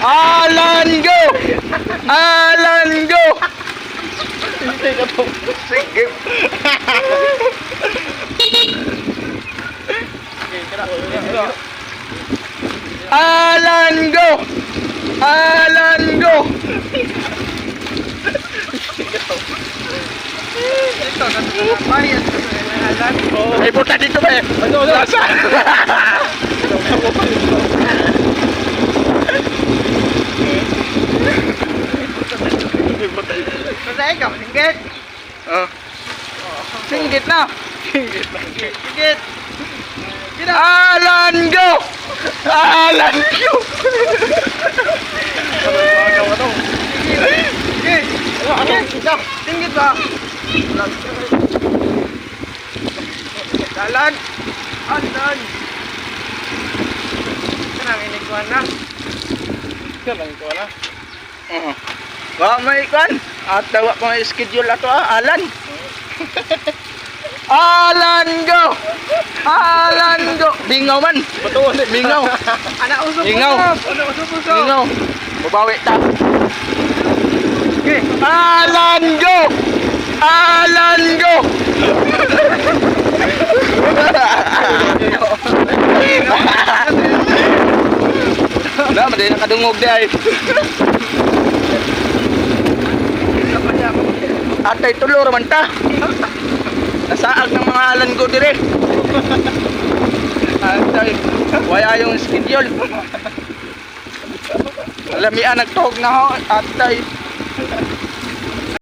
Alan go! Alan go! Sige. Alan go! Alan go! Ay puta dito ba eh? Lasa! Basta ikaw, singgit. Singgit na! Singgit. Alan go! Alan go! Singgit ba? Dalan. Alan. Kanang inikuan na. Wa may kan at wa pa may schedule ato Alan. Alan go! Alan go! Bingaw man. Betul, bingaw. Anak usap. Ingaw. Anak usap. Bingaw. Babawi ta. Okay. Alan go! Alan go! Wala, madali nakadungog di ay. Atay tulo raman ta. Nasaag ng mga Alan go dire. Atay, wala yung schedule. Alamian nagtuhog na ho, atay.